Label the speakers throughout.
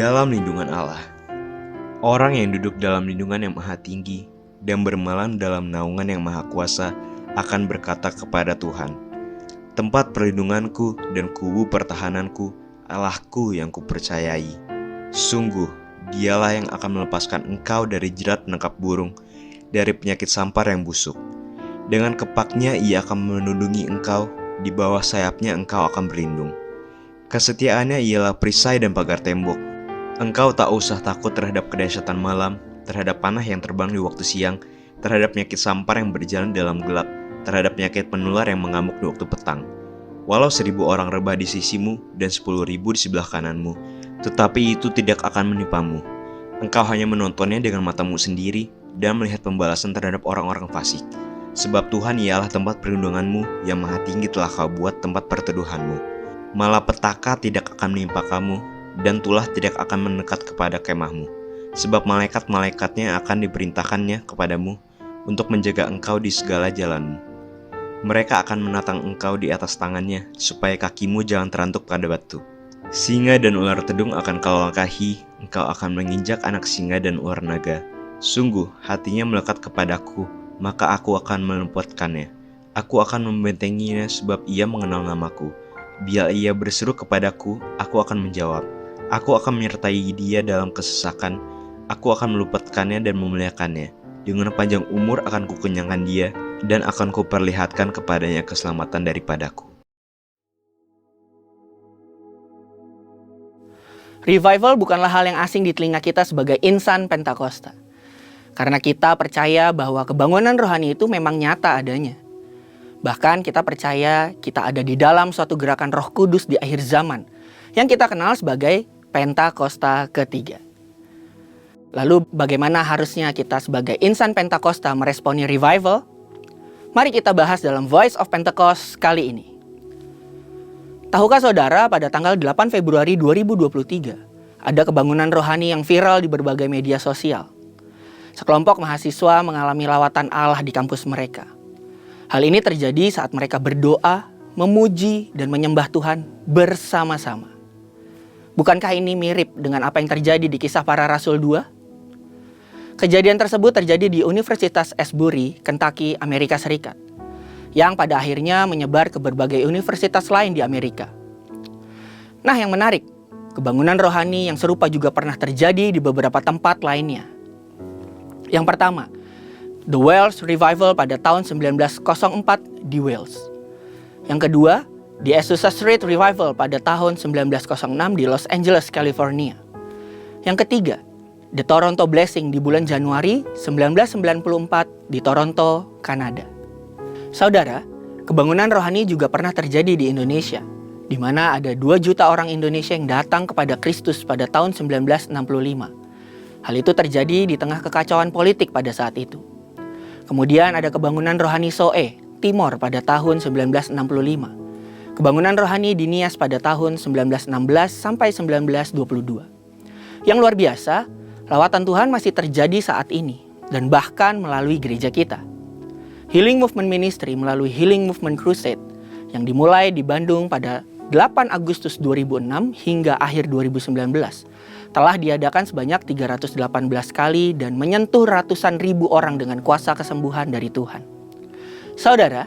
Speaker 1: dalam lindungan Allah. Orang yang duduk dalam lindungan yang maha tinggi dan bermalam dalam naungan yang maha kuasa akan berkata kepada Tuhan, tempat perlindunganku dan kubu pertahananku, Allahku yang kupercayai. Sungguh, dialah yang akan melepaskan engkau dari jerat penangkap burung, dari penyakit sampar yang busuk. Dengan kepaknya ia akan melindungi engkau, di bawah sayapnya engkau akan berlindung. Kesetiaannya ialah perisai dan pagar tembok. Engkau tak usah takut terhadap kedahsyatan malam, terhadap panah yang terbang di waktu siang, terhadap penyakit sampar yang berjalan dalam gelap, terhadap penyakit penular yang mengamuk di waktu petang. Walau 1.000 orang rebah di sisimu dan 10.000 di sebelah kananmu, tetapi itu tidak akan menimpamu. Engkau hanya menontonnya dengan matamu sendiri dan melihat pembalasan terhadap orang-orang fasik. Sebab Tuhan ialah tempat perlindunganmu, yang maha tinggi telah kau buat tempat perteduhanmu. Malapetaka tidak akan menimpa kamu, dan tulah tidak akan mendekat kepada kemahmu. Sebab malaikat-malaikatnya akan diperintahkannya kepadamu untuk menjaga engkau di segala jalanmu. Mereka akan menatang engkau di atas tangannya, supaya kakimu jangan terantuk pada batu. Singa dan ular tedung akan kau langkahi, engkau akan menginjak anak singa dan ular naga. Sungguh, hatinya melekat kepadaku, maka aku akan meluputkannya. Aku akan membentenginya sebab ia mengenal namaku. Bila ia berseru kepadaku, aku akan menjawab. Aku akan menyertai dia dalam kesesakan. Aku akan meluputkannya dan memuliakannya. Dengan panjang umur akan kukenyangkan dia, dan akan kuperlihatkan kepadanya keselamatan daripadaku.
Speaker 2: Revival bukanlah hal yang asing di telinga kita sebagai insan Pentakosta. Karena kita percaya bahwa kebangunan rohani itu memang nyata adanya. Bahkan kita percaya kita ada di dalam suatu gerakan Roh Kudus di akhir zaman, yang kita kenal sebagai Pentakosta ketiga. Lalu bagaimana harusnya kita sebagai insan Pentakosta meresponi revival? Mari kita bahas dalam Voice of Pentecost kali ini. Tahukah saudara, pada tanggal 8 Februari 2023, ada kebangunan rohani yang viral di berbagai media sosial. Sekelompok mahasiswa mengalami lawatan Allah di kampus mereka. Hal ini terjadi saat mereka berdoa, memuji, dan menyembah Tuhan bersama-sama. Bukankah ini mirip dengan apa yang terjadi di Kisah Para Rasul 2? Kejadian tersebut terjadi di Universitas Asbury, Kentucky, Amerika Serikat, yang pada akhirnya menyebar ke berbagai universitas lain di Amerika. Nah, yang menarik, kebangunan rohani yang serupa juga pernah terjadi di beberapa tempat lainnya. Yang pertama, The Wales Revival pada tahun 1904 di Wales. Yang kedua, The Azusa Street Revival pada tahun 1906 di Los Angeles, California. Yang ketiga, The Toronto Blessing di bulan Januari 1994 di Toronto, Kanada. Saudara, kebangunan rohani juga pernah terjadi di Indonesia, di mana ada 2 juta orang Indonesia yang datang kepada Kristus pada tahun 1965. Hal itu terjadi di tengah kekacauan politik pada saat itu. Kemudian ada kebangunan rohani Soe, Timor pada tahun 1965. Kebangunan rohani di Nias pada tahun 1916 sampai 1922. Yang luar biasa, lawatan Tuhan masih terjadi saat ini, dan bahkan melalui gereja kita. Healing Movement Ministry melalui Healing Movement Crusade yang dimulai di Bandung pada 8 Agustus 2006 hingga akhir 2019 telah diadakan sebanyak 318 kali dan menyentuh ratusan ribu orang dengan kuasa kesembuhan dari Tuhan. Saudara,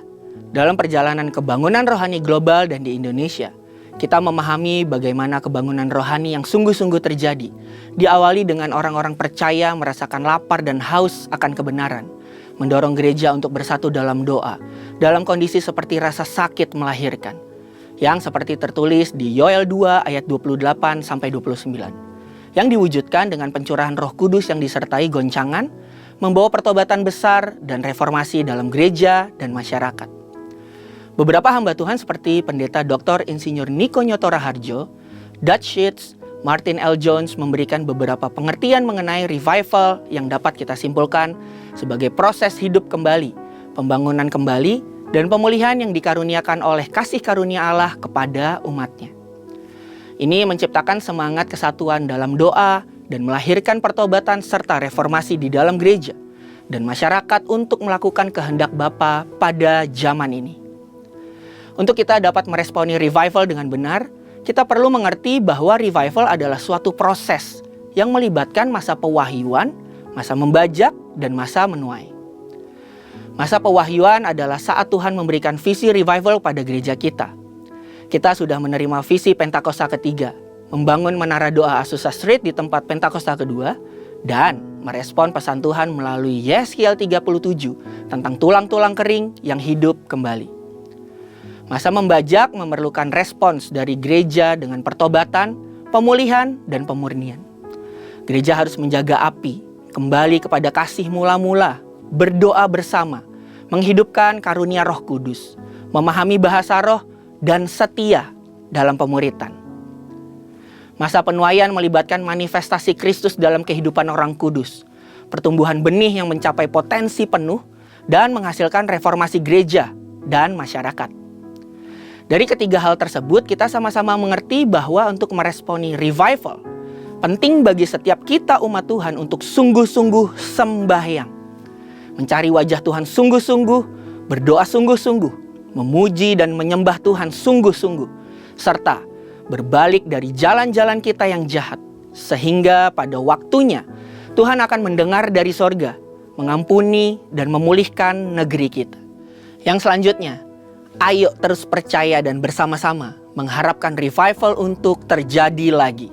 Speaker 2: dalam perjalanan kebangunan rohani global dan di Indonesia, kita memahami bagaimana kebangunan rohani yang sungguh-sungguh terjadi, diawali dengan orang-orang percaya merasakan lapar dan haus akan kebenaran, mendorong gereja untuk bersatu dalam doa, dalam kondisi seperti rasa sakit melahirkan, yang seperti tertulis di Yoel 2 ayat 28-29, yang diwujudkan dengan pencurahan Roh Kudus yang disertai goncangan, membawa pertobatan besar dan reformasi dalam gereja dan masyarakat. Beberapa hamba Tuhan seperti Pendeta Dr. Insinyur Niko Nyoto Raharjo, Dutch Sheets, Martin L. Jones memberikan beberapa pengertian mengenai revival yang dapat kita simpulkan sebagai proses hidup kembali, pembangunan kembali, dan pemulihan yang dikaruniakan oleh kasih karunia Allah kepada umatnya. Ini menciptakan semangat kesatuan dalam doa dan melahirkan pertobatan serta reformasi di dalam gereja dan masyarakat untuk melakukan kehendak Bapa pada zaman ini. Untuk kita dapat meresponi revival dengan benar, kita perlu mengerti bahwa revival adalah suatu proses yang melibatkan masa pewahyuan, masa membajak, dan masa menuai. Masa pewahyuan adalah saat Tuhan memberikan visi revival pada gereja kita. Kita sudah menerima visi Pentakosta ketiga, membangun menara doa Azusa Street di tempat Pentakosta kedua, dan merespon pesan Tuhan melalui Yeskiel 37 tentang tulang-tulang kering yang hidup kembali. Masa membajak memerlukan respons dari gereja dengan pertobatan, pemulihan, dan pemurnian. Gereja harus menjaga api, kembali kepada kasih mula-mula, berdoa bersama, menghidupkan karunia Roh Kudus, memahami bahasa roh, dan setia dalam pemuritan. Masa penuaian melibatkan manifestasi Kristus dalam kehidupan orang kudus, pertumbuhan benih yang mencapai potensi penuh, dan menghasilkan reformasi gereja dan masyarakat. Dari ketiga hal tersebut, kita sama-sama mengerti bahwa untuk meresponi revival, penting bagi setiap kita umat Tuhan untuk sungguh-sungguh sembahyang. Mencari wajah Tuhan sungguh-sungguh, berdoa sungguh-sungguh, memuji dan menyembah Tuhan sungguh-sungguh, serta berbalik dari jalan-jalan kita yang jahat, sehingga pada waktunya Tuhan akan mendengar dari sorga, mengampuni dan memulihkan negeri kita. Yang selanjutnya, ayo terus percaya dan bersama-sama mengharapkan revival untuk terjadi lagi.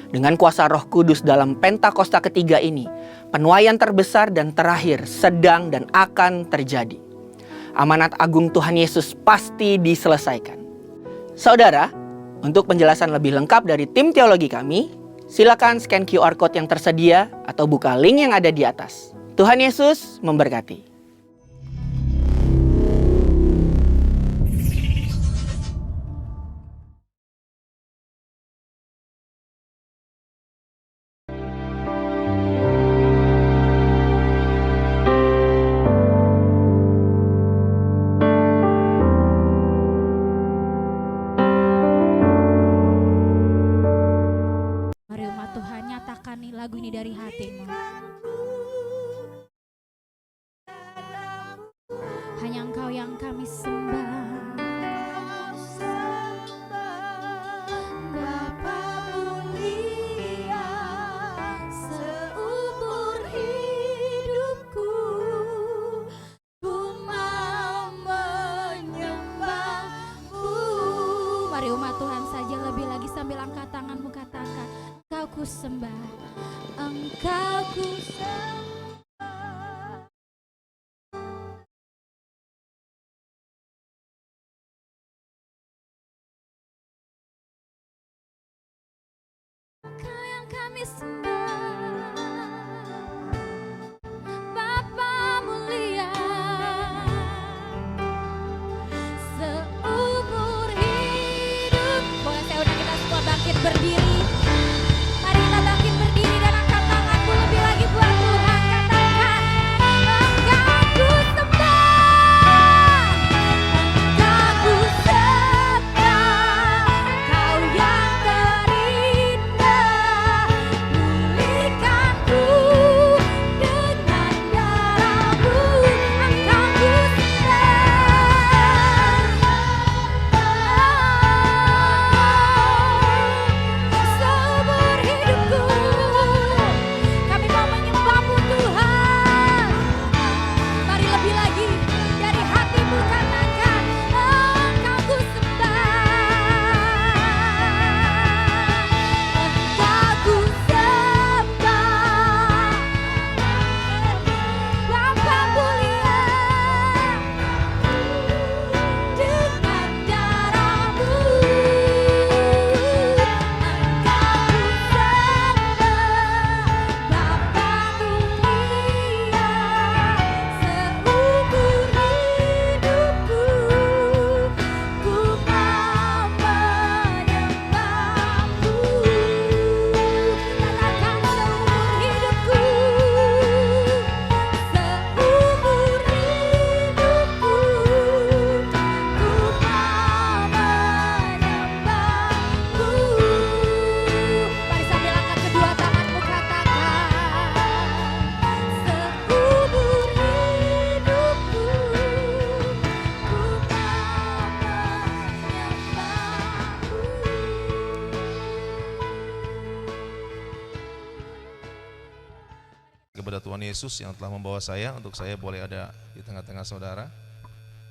Speaker 2: Dengan kuasa Roh Kudus dalam Pentakosta ketiga ini, penuaian terbesar dan terakhir sedang dan akan terjadi. Amanat agung Tuhan Yesus pasti diselesaikan. Saudara, untuk penjelasan lebih lengkap dari tim teologi kami, silakan scan QR Code yang tersedia atau buka link yang ada di atas. Tuhan Yesus memberkati.
Speaker 3: Lagu ini dari hatimu. Hanya Engkau yang kami sembah, Bapa mulia, seumur hidupku ku mau menyembahmu. Mari umat Tuhan saja lebih lagi sambil angkat tanganmu, katakan, Engkau ku sembah, Engkau ku sembah. Engkau yang kami sembah, Bapa mulia, seumur hidup. Boleh saya undang kita semua bangkit berdiri. Mari kita bangkit berdiri dan angkat tanganmu lebih lagi buat Tuhan. Katakan, Engkau ku sembah, Engkau ku sembah, Kau yang terindah, pulihkanku dengan darah-Mu. Engkau ku sembah,
Speaker 4: kepada Tuhan Yesus yang telah membawa saya untuk saya boleh ada di tengah-tengah saudara.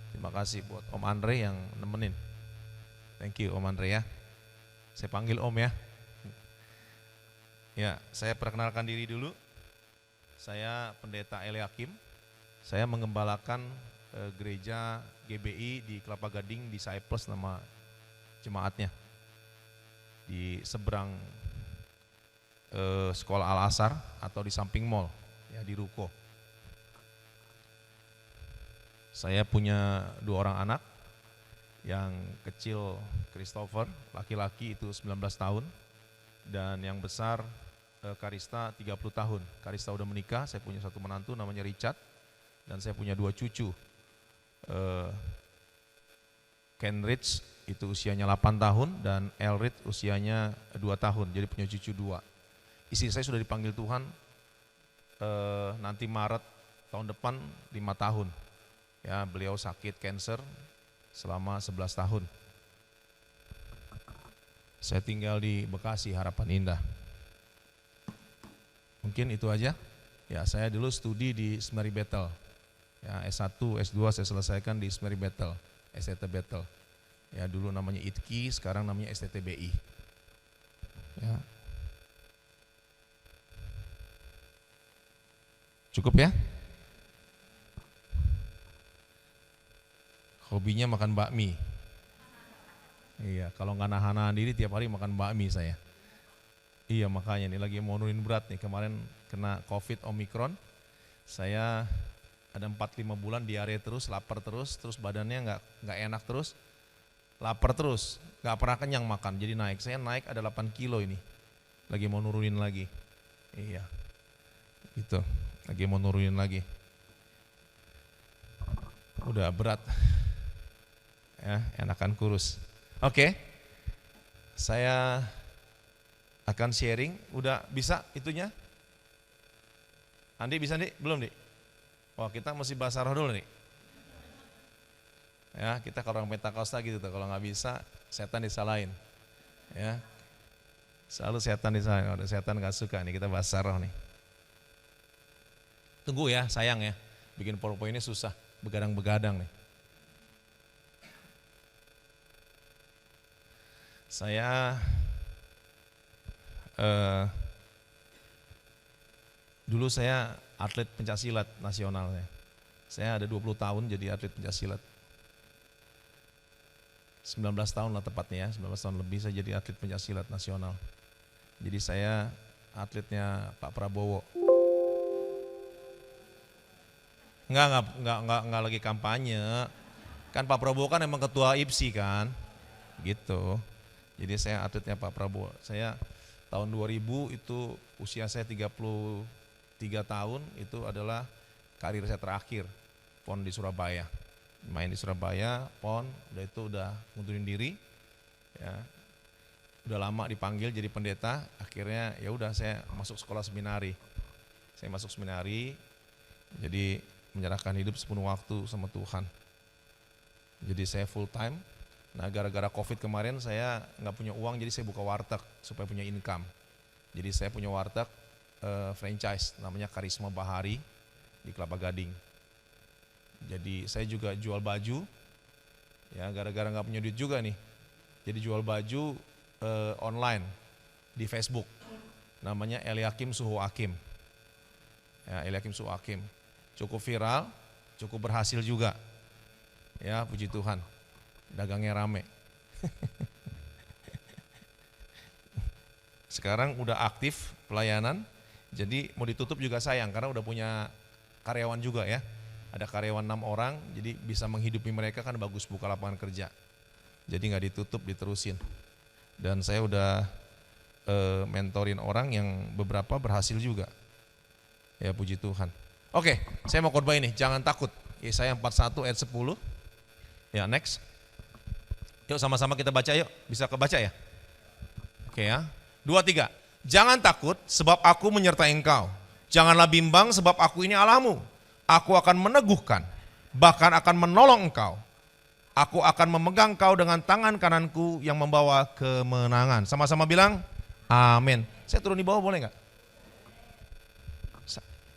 Speaker 4: Terima kasih buat Om Andre yang nemenin. Thank you Om Andre ya. Saya panggil Om ya. Ya, saya perkenalkan diri dulu. Saya Pendeta Eliakim. Saya mengembalakan gereja GBI di Kelapa Gading di Cyprus, nama jemaatnya. Di seberang sekolah Al-Azhar atau di samping mall ya, di Ruko. Saya punya 2 orang anak. Yang kecil Christopher, laki-laki itu 19 tahun, dan yang besar Karista 30 tahun. Karista udah menikah, saya punya 1 menantu namanya Richard, dan saya punya 2 cucu. Kenrich itu usianya 8 tahun dan Elrit usianya 2 tahun, jadi punya cucu 2. Istri saya sudah dipanggil Tuhan nanti Maret tahun depan 5 tahun. Ya, beliau sakit kanker selama 11 tahun. Saya tinggal di Bekasi, Harapan Indah. Mungkin itu aja. Ya, saya dulu studi di Semeri Bethel. Ya, S1, S2 saya selesaikan di Semeri Bethel, STT Bethel. Ya, dulu namanya ITKI, sekarang namanya STTBI. Ya. Cukup ya? Hobinya makan bakmi. Iya, kalau nggak nahan diri tiap hari makan bakmi saya. Iya, makanya nih lagi mau nurunin berat nih. Kemarin kena COVID Omicron. Saya ada 4-5 bulan diare terus, lapar terus badannya nggak enak terus, lapar terus, nggak pernah kenyang makan. Jadi naik. Saya naik ada 8 kilo ini. Lagi mau nurunin lagi. Iya. Gitu. Lagi mau nurunin lagi. Udah berat. Ya, enakan kurus. Oke. Saya akan sharing. Udah bisa itunya? Andi bisa nih? Belum nih? Wah, kita mesti bahasa roh dulu nih. Ya, kita kalau orang Pentakosta gitu tuh, kalau nggak bisa setan disalahin. Ya. Selalu setan disalahin. Kalau setan nggak suka nih, kita bahasa roh nih. Tunggu ya, sayang ya. Bikin PowerPoint-nya susah, begadang-begadang nih. Saya dulu saya atlet pencaksilat nasional ya. Saya ada 20 tahun jadi atlet pencaksilat. 19 tahun lah tepatnya ya, 19 tahun lebih saya jadi atlet pencaksilat nasional. Jadi saya atletnya Pak Prabowo. Enggak lagi kampanye. Kan Pak Prabowo kan emang ketua IPSI kan. Gitu. Jadi saya atletnya Pak Prabowo. Saya tahun 2000 itu usia saya 33 tahun, itu adalah karir saya terakhir. PON di Surabaya. Main di Surabaya, PON, udah ngundurin diri. Ya. Udah lama dipanggil jadi pendeta, akhirnya ya udah saya masuk sekolah seminari. Saya masuk seminari, jadi menyerahkan hidup sepenuh waktu sama Tuhan. Jadi saya full time. Nah, gara-gara COVID kemarin saya nggak punya uang, jadi saya buka warteg supaya punya income. Jadi saya punya warteg franchise, namanya Karisma Bahari di Kelapa Gading. Jadi saya juga jual baju, ya gara-gara nggak punya duit juga nih. Jadi jual baju online di Facebook, namanya Eliakim Suhu Hakim. Ya, Eliakim Suhu Hakim. Cukup viral, cukup berhasil juga. Ya, puji Tuhan. Dagangnya rame. Sekarang udah aktif pelayanan, jadi mau ditutup juga sayang karena udah punya karyawan juga ya. Ada karyawan 6 orang, jadi bisa menghidupi mereka kan bagus, buka lapangan kerja. Jadi nggak ditutup, diterusin. Dan saya udah mentorin orang yang beberapa berhasil juga. Ya, puji Tuhan. Oke, saya mau khotbah ini, jangan takut. Yesaya 41 ayat 10. Ya, next. Yuk sama-sama kita baca yuk, bisa kebaca ya? Oke ya, 2, 3. Jangan takut sebab aku menyertai engkau. Janganlah bimbang sebab aku ini Allahmu. Aku akan meneguhkan, bahkan akan menolong engkau. Aku akan memegang engkau dengan tangan kananku yang membawa kemenangan. Sama-sama bilang, amin. Saya turun di bawah boleh gak?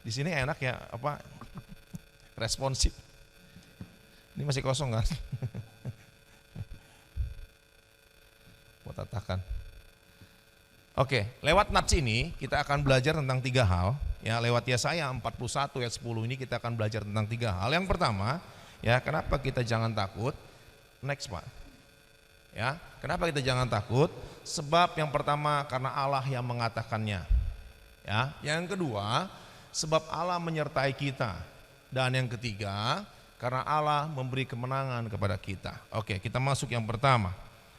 Speaker 4: Di sini enak ya, apa responsif. Ini masih kosong kan? Tatakan. Oke, lewat nats ini kita akan belajar tentang 3 hal. Ya, lewat Yesaya 41 ayat 10 ini kita akan belajar tentang 3 hal. Yang pertama, ya, kenapa kita jangan takut? Next, Pak. Ya, kenapa kita jangan takut? Sebab yang pertama karena Allah yang mengatakannya. Ya, yang kedua, sebab Allah menyertai kita. Dan yang ketiga, karena Allah memberi kemenangan kepada kita. Oke, kita masuk yang pertama.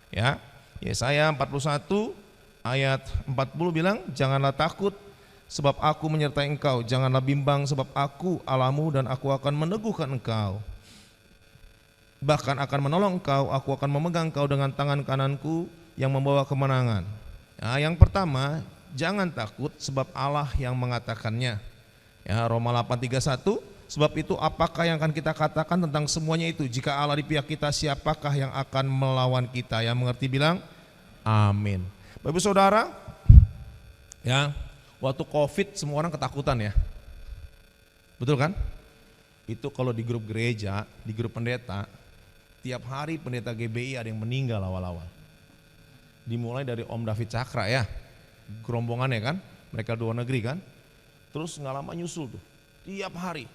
Speaker 4: Ya, Yesaya 41 ayat 40 bilang, janganlah takut sebab aku menyertai engkau, janganlah bimbang sebab aku Allahmu dan aku akan meneguhkan engkau. Bahkan akan menolong engkau, aku akan memegang engkau dengan tangan kananku yang membawa kemenangan. Nah, yang pertama, jangan takut sebab Allah yang mengatakannya. Ya, Roma 8:31, sebab itu apakah yang akan kita katakan tentang semuanya itu? Jika Allah di pihak kita, siapakah yang akan melawan kita? Yang mengerti bilang amin. Bapak Ibu Saudara, ya, waktu Covid semua orang ketakutan ya. Betul kan? Itu kalau di grup gereja, di grup pendeta, tiap hari pendeta GBI ada yang meninggal awal-awal. Dimulai dari Om David Cakra ya, gerombongannya kan, mereka luar negeri kan. Terus nggak lama nyusul tuh, tiap hari.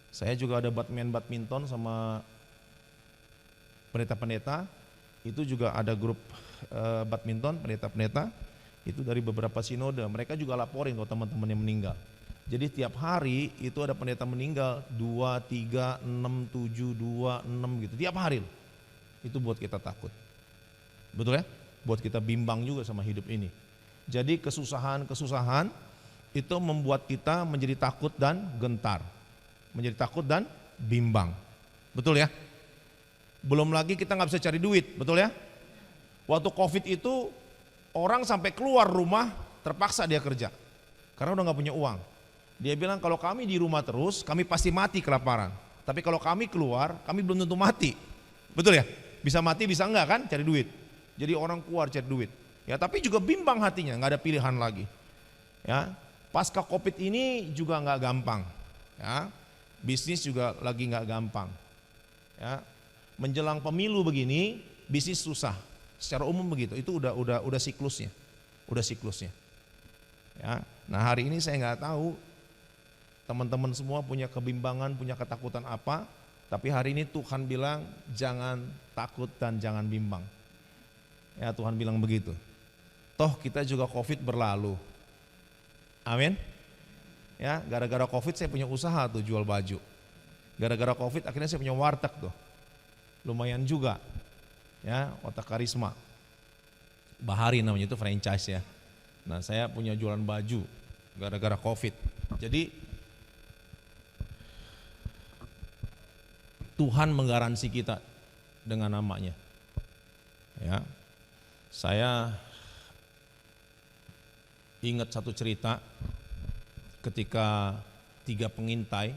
Speaker 4: Saya juga ada badminton sama pendeta-pendeta, itu juga ada grup badminton, pendeta-pendeta, itu dari beberapa sinode, mereka juga laporin kalau teman-teman yang meninggal. Jadi tiap hari itu ada pendeta meninggal, 2, 3, 6, 7, 2, 6 gitu, tiap hari. Itu buat kita takut, betul ya? Buat kita bimbang juga sama hidup ini. Jadi kesusahan-kesusahan itu membuat kita menjadi takut dan gentar. Menjadi takut dan bimbang, betul ya? Belum lagi kita nggak bisa cari duit, betul ya? Waktu Covid itu orang sampai keluar rumah terpaksa dia kerja karena udah nggak punya uang. Dia bilang kalau kami di rumah terus kami pasti mati kelaparan. Tapi kalau kami keluar kami belum tentu mati, betul ya? Bisa mati bisa enggak kan, cari duit. Jadi orang keluar cari duit. Ya tapi juga bimbang hatinya, nggak ada pilihan lagi. Ya pasca Covid ini juga nggak gampang. Ya. Bisnis juga lagi nggak gampang. Ya, menjelang pemilu begini, bisnis susah. Secara umum begitu. Itu udah siklusnya, Ya, nah hari ini saya nggak tahu teman-teman semua punya kebimbangan, punya ketakutan apa. Tapi hari ini Tuhan bilang jangan takut dan jangan bimbang. Ya Tuhan bilang begitu. Toh kita juga Covid berlalu. Amin. Ya, gara-gara Covid saya punya usaha tuh jual baju. Gara-gara Covid akhirnya saya punya warteg tuh. Lumayan juga. Ya, Otak Karisma. Bahari namanya, itu franchise ya. Nah, saya punya jualan baju gara-gara Covid. Jadi Tuhan menggaransi kita dengan namanya. Ya. Saya ingat satu cerita ketika 3 pengintai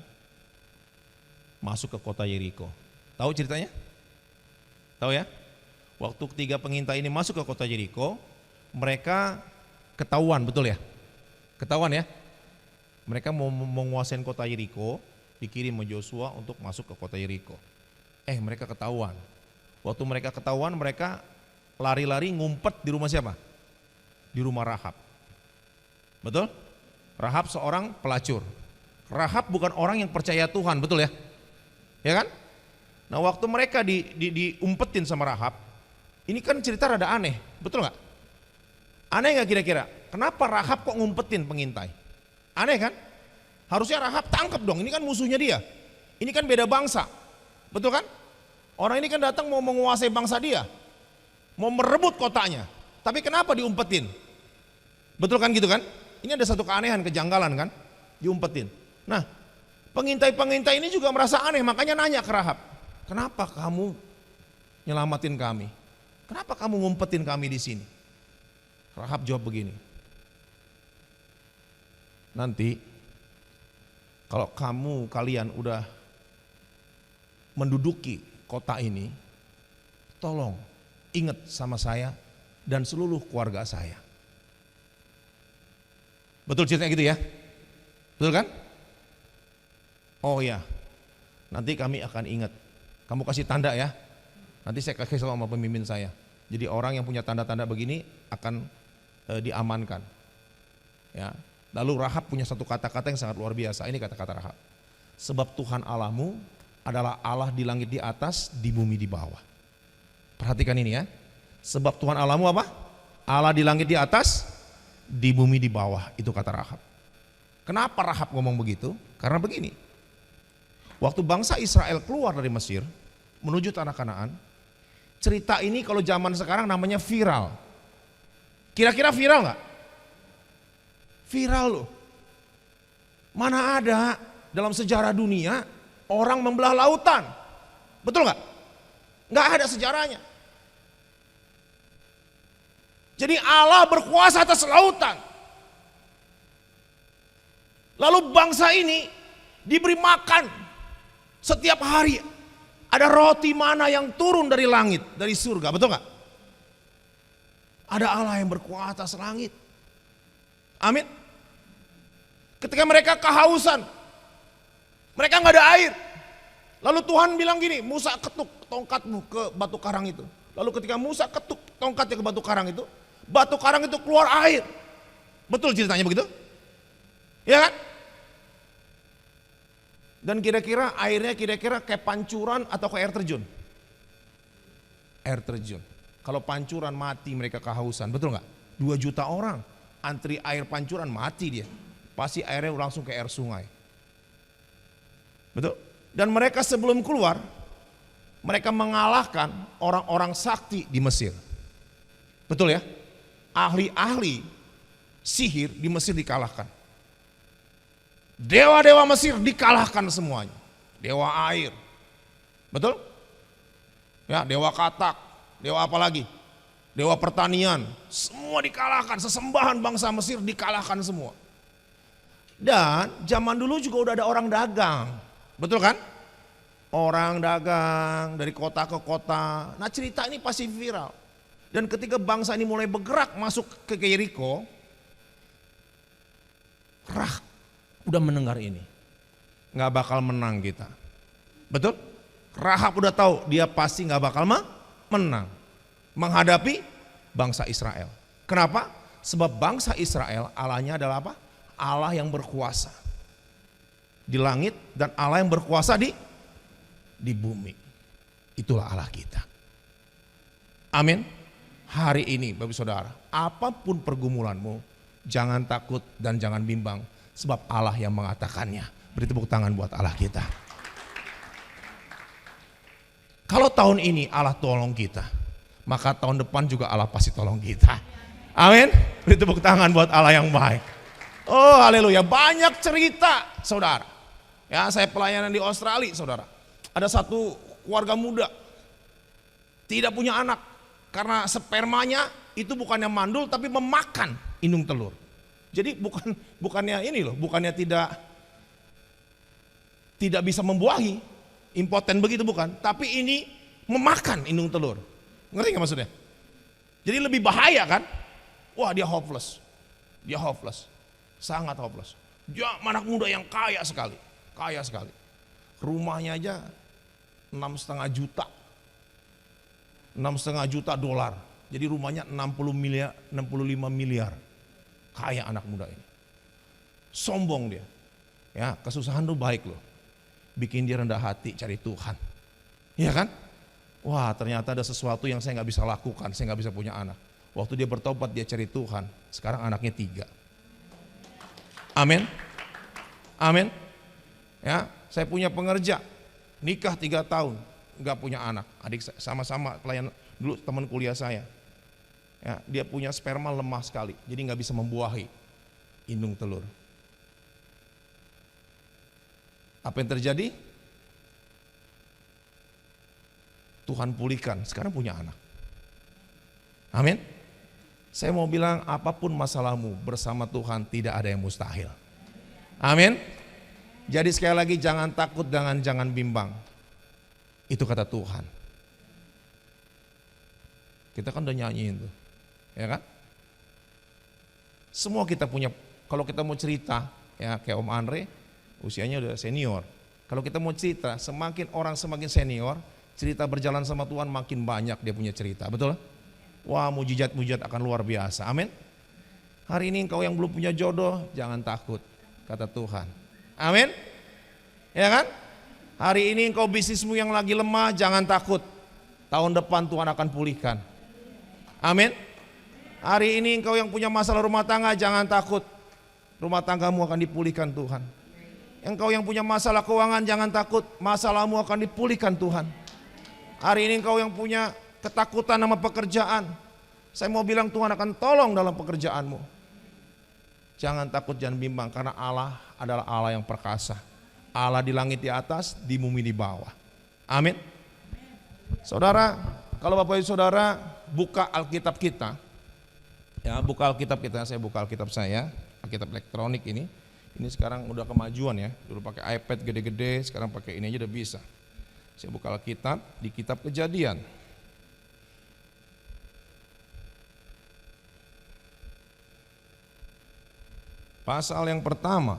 Speaker 4: masuk ke kota Yeriko. Tahu ceritanya? Tahu ya? Waktu 3 pengintai ini masuk ke kota Yeriko, mereka ketahuan, betul ya? Ketahuan ya? Mereka mau menguasai kota Yeriko, dikirim sama Joshua untuk masuk ke kota Yeriko. Mereka ketahuan. Waktu mereka ketahuan, mereka lari-lari ngumpet di rumah siapa? Di rumah Rahab. Betul? Rahab seorang pelacur. Rahab bukan orang yang percaya Tuhan, betul ya? Ya kan? Nah waktu mereka diumpetin sama Rahab, ini kan cerita rada aneh, betul gak? Aneh gak kira-kira? Kenapa Rahab kok ngumpetin pengintai? Aneh kan? Harusnya Rahab tangkap dong, ini kan musuhnya dia. Ini kan beda bangsa, betul kan? Orang ini kan datang mau menguasai bangsa dia, mau merebut kotanya. Tapi kenapa diumpetin? Betul kan gitu kan? Ini ada satu keanehan, kejanggalan kan, diumpetin. Nah, pengintai-pengintai ini juga merasa aneh, makanya nanya ke Rahab, kenapa kamu nyelamatin kami? Kenapa kamu ngumpetin kami di sini? Rahab jawab begini, nanti kalau kalian udah menduduki kota ini, tolong ingat sama saya dan seluruh keluarga saya. Betul ceritanya gitu ya? Betul kan? Oh ya, nanti kami akan ingat. Kamu kasih tanda ya. Nanti saya kasih sama pemimpin saya. Jadi orang yang punya tanda-tanda begini akan diamankan. Ya. Lalu Rahab punya satu kata-kata yang sangat luar biasa. Ini kata-kata Rahab. Sebab Tuhan Allahmu adalah Allah di langit di atas, di bumi di bawah. Perhatikan ini ya. Sebab Tuhan Allahmu apa? Allah di langit di atas, di bumi di bawah. Itu kata Rahab. Kenapa Rahab ngomong begitu? Karena begini. Waktu bangsa Israel keluar dari Mesir menuju tanah Kanaan, cerita ini kalau zaman sekarang namanya viral. Kira-kira viral nggak? Viral loh. Mana ada dalam sejarah dunia orang membelah lautan? Betul nggak? Nggak ada sejarahnya. Jadi Allah berkuasa atas lautan. Lalu bangsa ini diberi makan setiap hari. Ada roti mana yang turun dari langit, dari surga, betul nggak? Ada Allah yang berkuasa atas langit. Amin. Ketika mereka kehausan, mereka nggak ada air. Lalu Tuhan bilang gini, Musa ketuk tongkatmu ke batu karang itu. Lalu ketika Musa ketuk tongkatnya ke batu karang itu keluar air. Betul ceritanya begitu? Ya kan? Dan kira-kira airnya kayak pancuran atau kayak air terjun? Air terjun. Kalau pancuran mati mereka kehausan, betul nggak? 2 juta orang antri air pancuran mati dia. Pasti airnya langsung ke air sungai. Betul? Dan mereka sebelum keluar, mereka mengalahkan orang-orang sakti di Mesir. Betul ya? Ahli-ahli sihir di Mesir dikalahkan. Dewa-dewa Mesir dikalahkan semuanya. Dewa air. Betul? Ya, dewa katak, dewa apa lagi? Dewa pertanian, semua dikalahkan. Sesembahan bangsa Mesir dikalahkan semua. Dan zaman dulu juga udah ada orang dagang. Betul kan? Orang dagang dari kota ke kota. Nah, cerita ini pasti viral. Dan ketika bangsa ini mulai bergerak masuk ke Yeriko, udah mendengar ini, nggak bakal menang kita. Betul? Rahab udah tahu dia pasti nggak bakal menang menghadapi bangsa Israel. Kenapa? Sebab bangsa Israel Allahnya adalah apa? Allah yang berkuasa di langit dan Allah yang berkuasa di bumi. Itulah Allah kita. Amin. Hari ini Bapak Saudara, apapun pergumulanmu, jangan takut dan jangan bimbang. Sebab Allah yang mengatakannya. Beri tepuk tangan buat Allah kita. Kalau tahun ini Allah tolong kita, maka tahun depan juga Allah pasti tolong kita. Amin. Beri tepuk tangan buat Allah yang baik. Oh haleluya, banyak cerita saudara. Ya, saya pelayanan di Australia saudara. Ada satu keluarga muda tidak punya anak karena spermanya itu bukannya mandul tapi memakan indung telur. Jadi bukannya ini loh, bukannya tidak bisa membuahi, impoten begitu bukan, tapi ini memakan indung telur. Ngerti nggak maksudnya? Jadi lebih bahaya kan? Wah, dia hopeless. Dia hopeless. Sangat hopeless. Dia anak muda yang kaya sekali. Kaya sekali. Rumahnya aja 6,5 juta. 6,5 juta dolar. Jadi rumahnya 65 miliar. Kaya anak muda ini. Sombong dia. Ya, kesusahan tuh baik loh. Bikin dia rendah hati cari Tuhan. Iya kan? Wah, ternyata ada sesuatu yang saya nggak bisa lakukan, saya nggak bisa punya anak. Waktu dia bertobat dia cari Tuhan. Sekarang anaknya 3. Amin. Amin. Ya, saya punya pengerja, nikah 3 tahun, nggak punya anak. Adik sama-sama pelayan dulu teman kuliah saya. Ya, dia punya sperma lemah sekali, jadi nggak bisa membuahi indung telur. Apa yang terjadi? Tuhan pulihkan, sekarang punya anak. Amin. Saya mau bilang apapun masalahmu bersama Tuhan tidak ada yang mustahil. Amin. Jadi sekali lagi jangan takut, jangan bimbang. Itu kata Tuhan. Kita kan udah nyanyiin tuh. Ya kan? Semua kita punya, kalau kita mau cerita, ya kayak Om Andre, usianya udah senior. Kalau kita mau cerita, semakin orang semakin senior, cerita berjalan sama Tuhan makin banyak dia punya cerita, betul? Wah, mujizat-mujizat akan luar biasa, amin. Hari ini engkau yang belum punya jodoh, jangan takut, kata Tuhan, amin. Ya kan? Hari ini engkau bisnismu yang lagi lemah, jangan takut, tahun depan Tuhan akan pulihkan, amin. Hari ini engkau yang punya masalah rumah tangga, jangan takut, rumah tanggamu akan dipulihkan Tuhan. Engkau yang punya masalah keuangan, jangan takut, masalahmu akan dipulihkan Tuhan. Hari ini engkau yang punya ketakutan sama pekerjaan, saya mau bilang Tuhan akan tolong dalam pekerjaanmu. Jangan takut, jangan bimbang, karena Allah adalah Allah yang perkasa. Allah di langit di atas, di bumi di bawah. Amin. Saudara, kalau Bapak Ibu Saudara buka Alkitab kita, ya buka Alkitab kita, saya buka Alkitab saya, Alkitab elektronik ini sekarang udah kemajuan ya, dulu pakai iPad gede-gede, sekarang pakai ini aja udah bisa. Saya buka Alkitab di kitab Kejadian. Pasal yang pertama.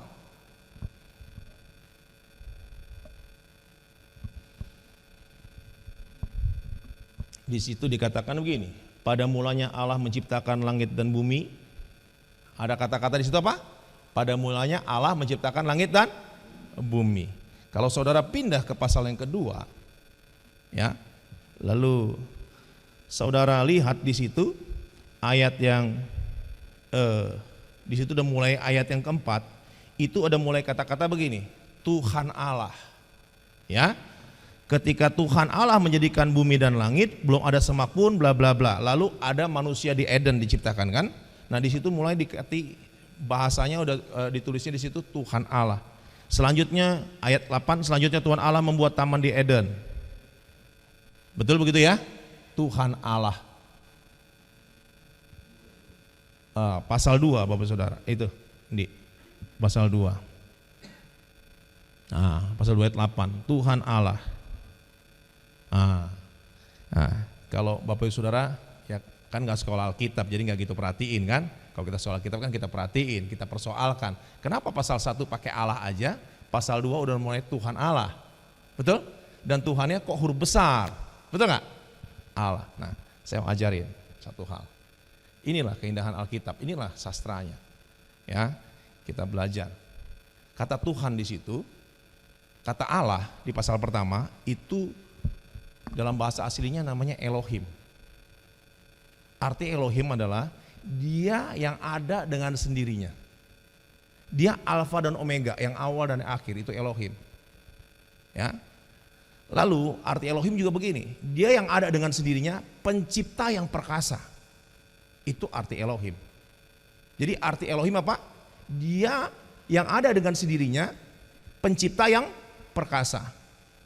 Speaker 4: Di situ dikatakan begini, pada mulanya Allah menciptakan langit dan bumi. Ada kata-kata di situ apa? Pada mulanya Allah menciptakan langit dan bumi. Kalau saudara pindah ke pasal yang kedua, ya, lalu saudara lihat di situ ayat yang di situ udah mulai ayat yang keempat, itu ada mulai kata-kata begini, Tuhan Allah, ya. Ketika Tuhan Allah menjadikan bumi dan langit, belum ada semak pun, bla bla bla. Lalu ada manusia di Eden diciptakan kan? Nah di situ mulai dikati bahasanya udah ditulisnya di situ Tuhan Allah. Selanjutnya ayat 8, selanjutnya Tuhan Allah membuat taman di Eden. Betul begitu ya? Tuhan Allah. Pasal 2 Bapak Saudara, itu di pasal 2. Pasal 2 ayat 8, Tuhan Allah. Kalau Bapak Ibu Saudara ya kan nggak sekolah Alkitab, jadi nggak gitu perhatiin kan. Kalau kita sekolah Alkitab kan kita perhatiin, kita persoalkan. Kenapa pasal 1 pakai Allah aja, pasal 2 udah mulai Tuhan Allah, betul? Dan Tuhannya kok huruf besar, betul nggak? Allah. Nah, saya mau ajarin satu hal. Inilah keindahan Alkitab, inilah sastranya. Ya, kita belajar. Kata Tuhan di situ, kata Allah di pasal pertama itu dalam bahasa aslinya namanya Elohim. Arti Elohim adalah Dia yang ada dengan sendirinya. Dia Alfa dan Omega, yang awal dan akhir, itu Elohim. Ya. Lalu arti Elohim juga begini, Dia yang ada dengan sendirinya, pencipta yang perkasa. Itu arti Elohim. Jadi arti Elohim apa? Dia yang ada dengan sendirinya, pencipta yang perkasa.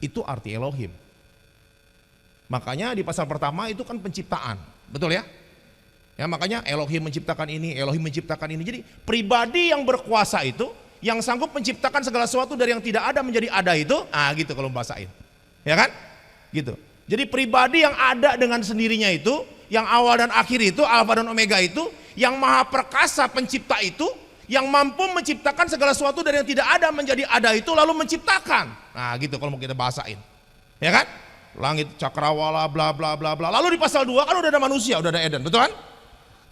Speaker 4: Itu arti Elohim. Makanya di pasal pertama itu kan penciptaan, betul ya? Ya makanya Elohim menciptakan ini, Elohim menciptakan ini. Jadi pribadi yang berkuasa itu, yang sanggup menciptakan segala sesuatu dari yang tidak ada menjadi ada itu, gitu kalau bahasain, ya kan? Gitu. Jadi pribadi yang ada dengan sendirinya itu, yang awal dan akhir itu, Alfa dan Omega itu, yang maha perkasa pencipta itu, yang mampu menciptakan segala sesuatu dari yang tidak ada menjadi ada itu, lalu menciptakan. Gitu kalau mau kita bahasain, ya kan? Langit cakrawala, bla bla bla bla. Lalu di pasal 2 kan udah ada manusia, udah ada Eden, betul kan?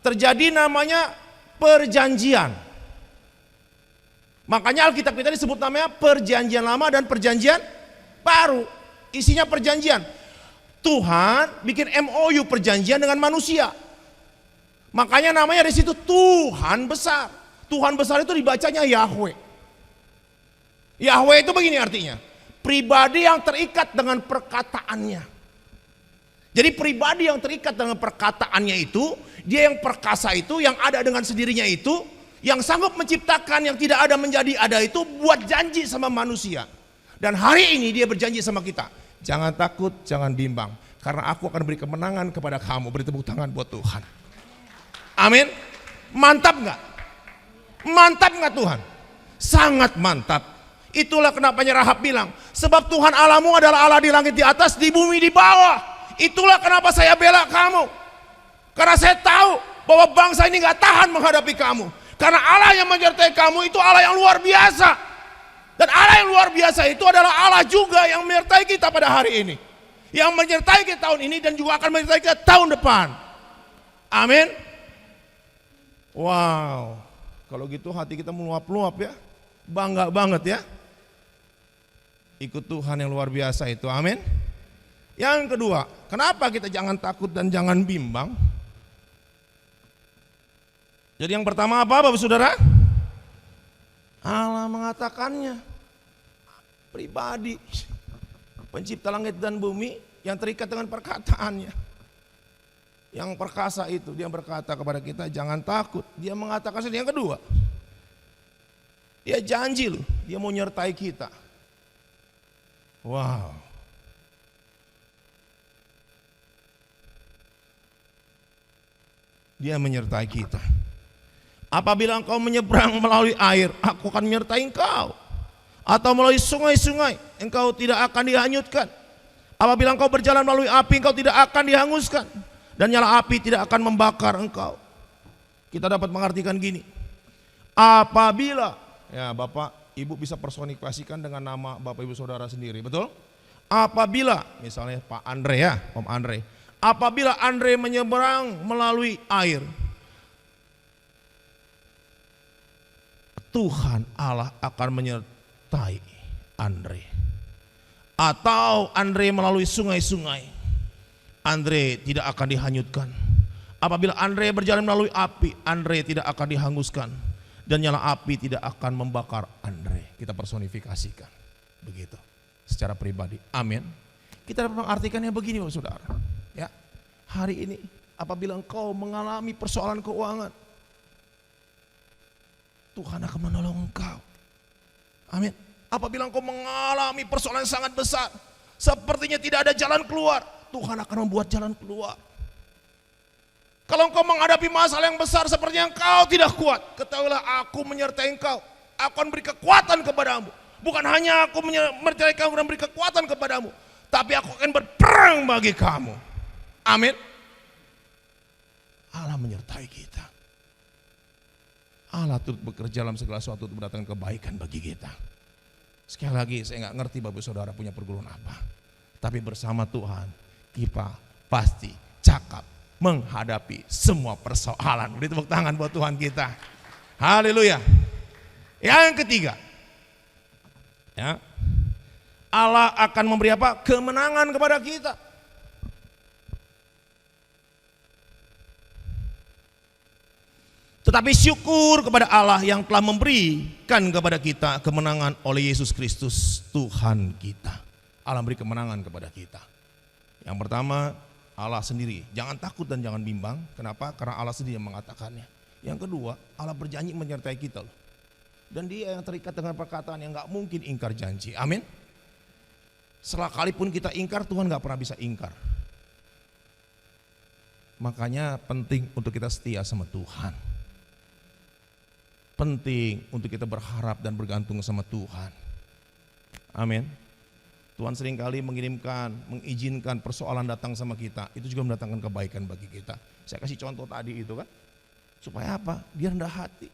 Speaker 4: Terjadi namanya perjanjian. Makanya Alkitab kita disebut namanya perjanjian lama dan perjanjian baru. Isinya perjanjian. Tuhan bikin MOU perjanjian dengan manusia. Makanya namanya di situ Tuhan besar. Tuhan besar itu dibacanya Yahweh. Yahweh itu begini artinya, pribadi yang terikat dengan perkataannya. Jadi pribadi yang terikat dengan perkataannya itu, dia yang perkasa itu, yang ada dengan sendirinya itu, yang sanggup menciptakan yang tidak ada menjadi ada itu, buat janji sama manusia. Dan hari ini dia berjanji sama kita, jangan takut, jangan bimbang, karena aku akan beri kemenangan kepada kamu. Beri tepuk tangan buat Tuhan. Amin. Mantap nggak? Mantap nggak Tuhan? Sangat mantap. Itulah kenapa Rahab bilang, sebab Tuhan Allahmu adalah Allah di langit di atas, di bumi di bawah. Itulah kenapa saya bela kamu. Karena saya tahu bahwa bangsa ini gak tahan menghadapi kamu. Karena Allah yang menyertai kamu itu Allah yang luar biasa. Dan Allah yang luar biasa itu adalah Allah juga yang menyertai kita pada hari ini. Yang menyertai kita tahun ini dan juga akan menyertai kita tahun depan. Amin. Wow. Kalau gitu hati kita meluap-luap ya. Bangga banget ya. Ikut Tuhan yang luar biasa itu. Amin. Yang kedua, kenapa kita jangan takut dan jangan bimbang? Jadi yang pertama apa Bapak Saudara? Allah mengatakannya pribadi, pencipta langit dan bumi yang terikat dengan perkataannya. Yang perkasa itu dia berkata kepada kita jangan takut. Dia mengatakan yang kedua, dia janji loh, dia mau nyertai kita. Wow. Dia menyertai kita. Apabila engkau menyeberang melalui air, aku akan menyertai engkau. Atau melalui sungai-sungai, engkau tidak akan dihanyutkan. Apabila engkau berjalan melalui api, engkau tidak akan dihanguskan. Dan nyala api tidak akan membakar engkau. Kita dapat mengartikan gini. Apabila, ya Bapak, Ibu bisa personifikasikan dengan nama Bapak Ibu Saudara sendiri, betul? Apabila, misalnya Pak Andre ya, Om Andre. Apabila Andre menyeberang melalui air, Tuhan Allah akan menyertai Andre. Atau Andre melalui sungai-sungai, Andre tidak akan dihanyutkan. Apabila Andre berjalan melalui api, Andre tidak akan dihanguskan. Dan nyala api tidak akan membakar Andre. Kita personifikasikan. Begitu. Secara pribadi. Amin. Kita dapat mengartikannya begini Bapak Saudara. Ya, hari ini apabila engkau mengalami persoalan keuangan, Tuhan akan menolong engkau. Amin. Apabila engkau mengalami persoalan yang sangat besar, sepertinya tidak ada jalan keluar, Tuhan akan membuat jalan keluar. Kalau engkau menghadapi masalah yang besar sepertinya engkau tidak kuat, ketahuilah aku menyertai engkau. Aku akan beri kekuatan kepadamu. Bukan hanya aku menyertai kamu dan beri kekuatan kepadamu, tapi aku akan berperang bagi kamu. Amin. Allah menyertai kita. Allah turut bekerja dalam segala sesuatu untuk mendatangkan kebaikan bagi kita. Sekali lagi saya nggak ngerti Bapak Saudara punya pergumulan apa. Tapi bersama Tuhan kita pasti cakap menghadapi semua persoalan. Beri tepuk tangan buat Tuhan kita. Haleluya. Yang ketiga, ya, Allah akan memberi apa? Kemenangan kepada kita. Tetapi syukur kepada Allah yang telah memberikan kepada kita kemenangan oleh Yesus Kristus Tuhan kita. Allah beri kemenangan kepada kita. Yang pertama, Allah sendiri. Jangan takut dan jangan bimbang. Kenapa? Karena Allah sendiri yang mengatakannya. Yang kedua, Allah berjanji menyertai kita loh. Dan dia yang terikat dengan perkataan yang gak mungkin ingkar janji. Amin. Sekalipun kita ingkar, Tuhan gak pernah bisa ingkar. Makanya penting untuk kita setia sama Tuhan. Penting untuk kita berharap dan bergantung sama Tuhan. Amin. Tuhan seringkali mengizinkan persoalan datang sama kita. Itu juga mendatangkan kebaikan bagi kita. Saya kasih contoh tadi itu kan. Supaya apa? Dia rendah hati.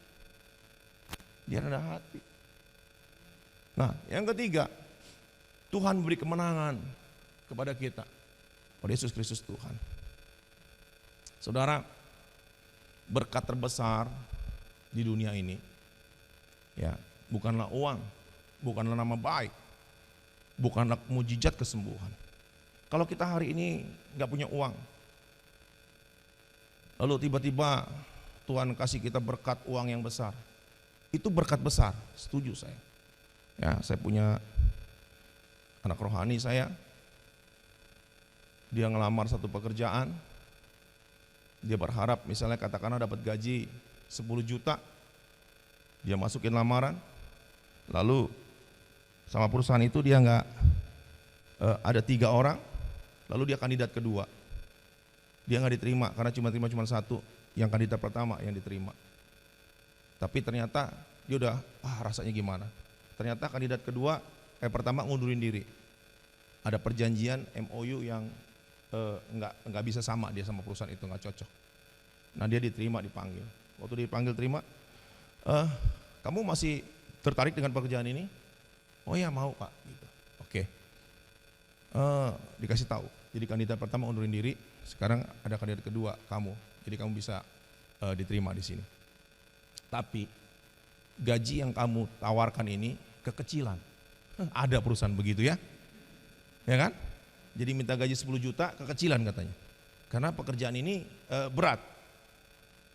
Speaker 4: Dia rendah hati. Nah, yang ketiga, Tuhan beri kemenangan kepada kita. Oleh Yesus Kristus Tuhan. Saudara, berkat terbesar di dunia ini, ya, bukanlah uang, bukanlah nama baik, bukanlah mujizat kesembuhan. Kalau kita hari ini nggak punya uang, lalu tiba-tiba Tuhan kasih kita berkat uang yang besar, itu berkat besar, setuju saya. Ya, saya punya anak rohani saya, dia ngelamar satu pekerjaan, dia berharap misalnya katakanlah dapat gaji 10 juta, dia masukin lamaran, lalu sama perusahaan itu dia nggak ada 3 orang, lalu dia kandidat kedua, dia nggak diterima karena cuma satu, yang kandidat pertama yang diterima. Tapi ternyata dia udah rasanya gimana? Ternyata kandidat kedua pertama ngundurin diri, ada perjanjian MOU yang nggak bisa sama dia sama perusahaan itu, nggak cocok. Nah dia diterima, dipanggil. Waktu dipanggil terima, kamu masih tertarik dengan pekerjaan ini? Oh ya mau Pak. Gitu. Oke. Dikasih tahu. Jadi kandidat pertama undurin diri, sekarang ada kandidat kedua kamu. Jadi kamu bisa diterima di sini. Tapi gaji yang kamu tawarkan ini kekecilan. Ada perusahaan begitu ya. Ya kan? Jadi minta gaji 10 juta kekecilan katanya. Karena pekerjaan ini berat.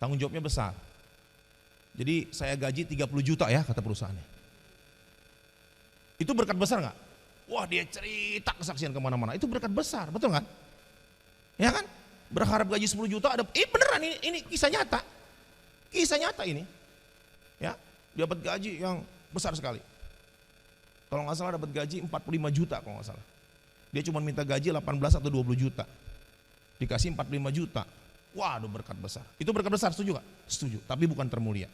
Speaker 4: Tanggung jawabnya besar. Jadi saya gaji 30 juta ya kata perusahaannya. Itu berkat besar nggak? Wah dia cerita kesaksian kemana-mana. Itu berkat besar, betul kan? Ya kan? Berharap gaji 10 juta ada, beneran ini kisah nyata. Kisah nyata ini. Ya, dia dapat gaji yang besar sekali. Kalau nggak salah dapat gaji 45 juta kalau nggak salah. Dia cuma minta gaji 18 atau 20 juta. Dikasih 45 juta. Waduh berkat besar. Itu berkat besar, setuju gak? Setuju, tapi bukan termulia.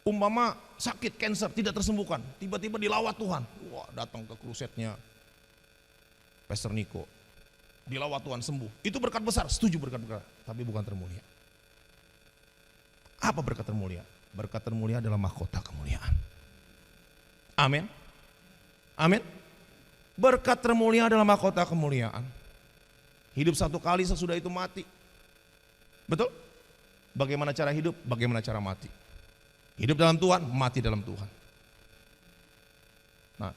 Speaker 4: Umpama sakit cancer tidak tersembuhkan, tiba-tiba dilawat Tuhan. Wah datang ke krusetnya Pastor Niko. Dilawat Tuhan sembuh. Itu berkat besar, setuju berkat besar, tapi bukan termulia. Apa berkat termulia? Berkat termulia adalah mahkota kemuliaan. Amin. Amin. Berkat termulia adalah mahkota kemuliaan. Hidup satu kali sesudah itu mati. Betul? Bagaimana cara hidup? Bagaimana cara mati? Hidup dalam Tuhan, mati dalam Tuhan. Nah,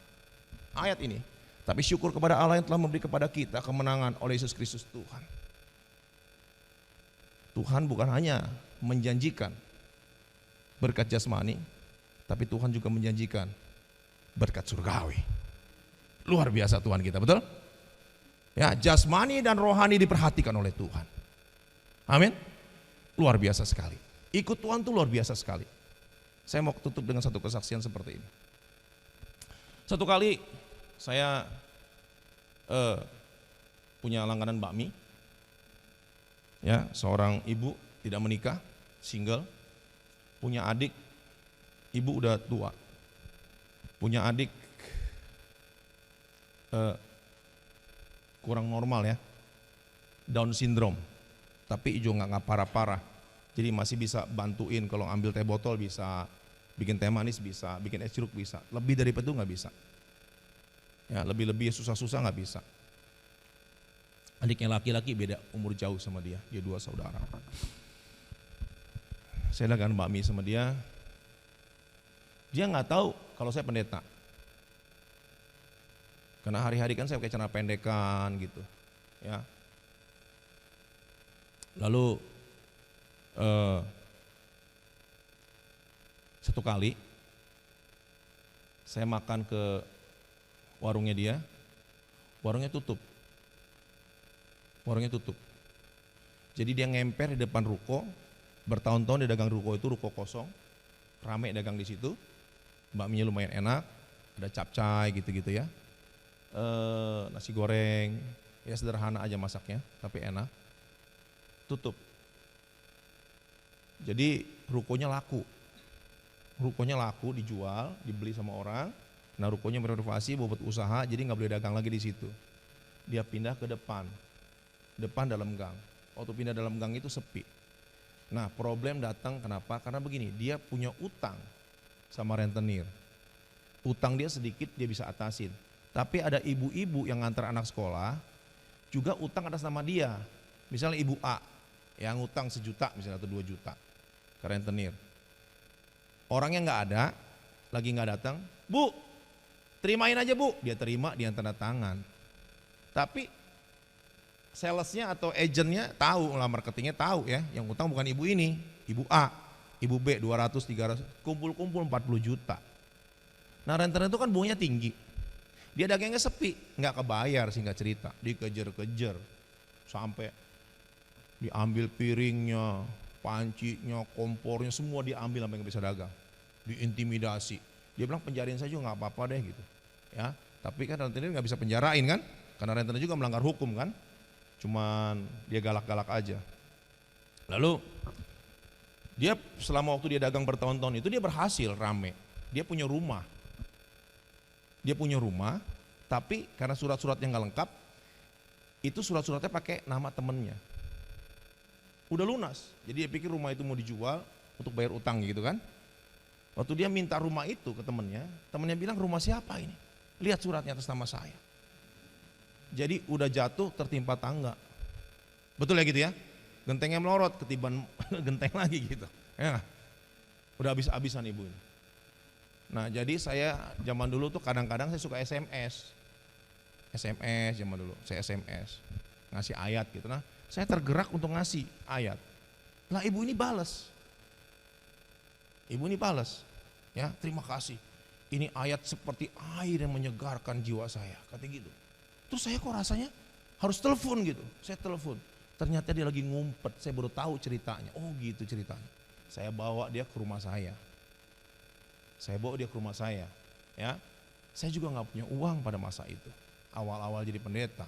Speaker 4: ayat ini, tapi syukur kepada Allah yang telah memberi kepada kita kemenangan oleh Yesus Kristus Tuhan. Tuhan bukan hanya menjanjikan berkat jasmani, tapi Tuhan juga menjanjikan berkat surgawi. Luar biasa Tuhan kita, betul? Ya, jasmani dan rohani diperhatikan oleh Tuhan. Amin. Luar biasa sekali. Ikut Tuhan itu luar biasa sekali. Saya mau tutup dengan satu kesaksian seperti ini. Satu kali saya punya langganan bakmi. Ya, seorang ibu tidak menikah, single, punya adik, ibu udah tua. Punya adik kurang normal ya, Down syndrome, tapi juga nggak parah-parah. Jadi masih bisa bantuin kalau ambil teh botol bisa, bikin teh manis bisa, bikin es jeruk bisa. Lebih dari itu nggak bisa. Ya lebih susah-susah nggak bisa. Adiknya laki-laki beda umur jauh sama dia 2 saudara. Saya dagang bakmi sama dia nggak tahu kalau saya pendeta. Karena hari-hari kan saya pakai celana pendekan gitu, ya. Lalu satu kali saya makan ke warungnya dia, warungnya tutup. Jadi dia ngemper di depan ruko, bertahun-tahun dia dagang ruko itu, ruko kosong, rame dagang di situ, bakminya lumayan enak, ada capcay gitu-gitu ya. Nasi goreng, ya sederhana aja masaknya, tapi enak. Tutup. Jadi rukonya laku, dijual, dibeli sama orang. Nah rukonya merenovasi, bobot usaha, jadi nggak boleh dagang lagi di situ. Dia pindah ke depan dalam gang. Waktu pindah dalam gang itu sepi. Nah problem datang kenapa? Karena begini, dia punya utang sama rentenir. Utang dia sedikit dia bisa atasin. Tapi ada ibu-ibu yang ngantar anak sekolah juga utang atas nama dia. Misalnya ibu A yang utang 1 juta misalnya atau 2 juta ke rentenir. Orangnya nggak ada, lagi nggak datang, Bu, terimain aja Bu. Dia terima, dia tanda tangan. Tapi salesnya atau agentnya tahu, lah marketingnya tahu ya, yang utang bukan ibu ini, ibu A, ibu B 200, 300, kumpul-kumpul 40 juta. Nah rentenir itu kan bunganya tinggi. Dia dagangnya sepi, nggak kebayar singkat cerita, dikejar-kejar sampai diambil piringnya, pancinya, kompornya semua diambil sampai nggak bisa dagang, diintimidasi. Dia bilang penjarain saja nggak apa-apa deh gitu, ya. Tapi kan rentenir nggak bisa penjarain kan, karena rentenir juga melanggar hukum kan, cuman dia galak-galak aja. Lalu dia selama waktu dia dagang bertahun-tahun itu dia berhasil rame, dia punya rumah. Tapi karena surat-suratnya nggak lengkap, itu surat-suratnya pakai nama temennya. Udah lunas, jadi dia pikir rumah itu mau dijual untuk bayar utang gitu kan. Waktu dia minta rumah itu ke temennya bilang rumah siapa ini? Lihat suratnya atas nama saya. Jadi udah jatuh tertimpa tangga. Betul ya gitu ya? Gentengnya melorot ketiban genteng lagi gitu. Ya, udah habis-habisan ibu ini. Nah jadi saya zaman dulu tuh kadang-kadang saya suka SMS zaman dulu, saya SMS ngasih ayat gitu. Nah saya tergerak untuk ngasih ayat. Lah ibu ini balas, ya terima kasih. Ini ayat seperti air yang menyegarkan jiwa saya, kata gitu. Terus saya kok rasanya harus telepon gitu, saya telepon. Ternyata dia lagi ngumpet, saya baru tahu ceritanya. Oh gitu ceritanya. Saya bawa dia ke rumah saya. Ya. Saya juga nggak punya uang pada masa itu. Awal-awal jadi pendeta,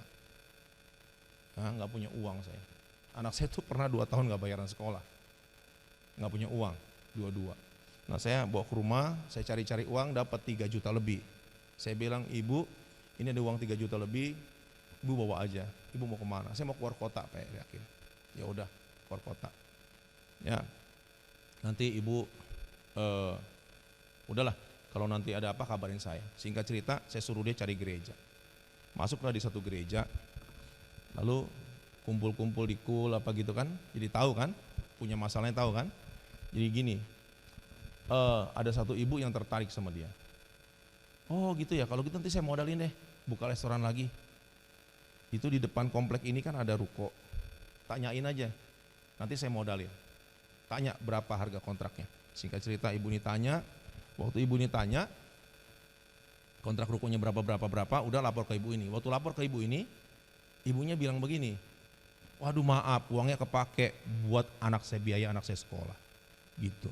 Speaker 4: ya, nggak punya uang saya. Anak saya tuh pernah 2 tahun nggak bayaran sekolah, nggak punya uang, dua-dua. Nah saya bawa ke rumah, saya cari-cari uang, dapat 3 juta lebih. Saya bilang, ibu, ini ada uang 3 juta lebih, ibu bawa aja. Ibu mau kemana? Saya mau keluar kota, Pak. Yakin? Ya udah, keluar kota. Ya, nanti ibu, udahlah. Kalau nanti ada apa kabarin saya. Singkat cerita, saya suruh dia cari gereja. Masuklah di satu gereja, lalu kumpul-kumpul di kul apa gitu kan. Jadi tahu kan, punya masalahnya tahu kan. Jadi gini, ada satu ibu yang tertarik sama dia. Oh gitu ya, kalau gitu nanti saya modalin deh, buka restoran lagi. Itu di depan komplek ini kan ada ruko. Tanyain aja, nanti saya modalin. Tanya berapa harga kontraknya. Singkat cerita ibu ini tanya, waktu ibu ini tanya, kontrak rukonya berapa, udah lapor ke ibu ini. Waktu lapor ke ibu ini, ibunya bilang begini, waduh maaf, uangnya kepake buat anak saya, biaya anak saya sekolah. Gitu.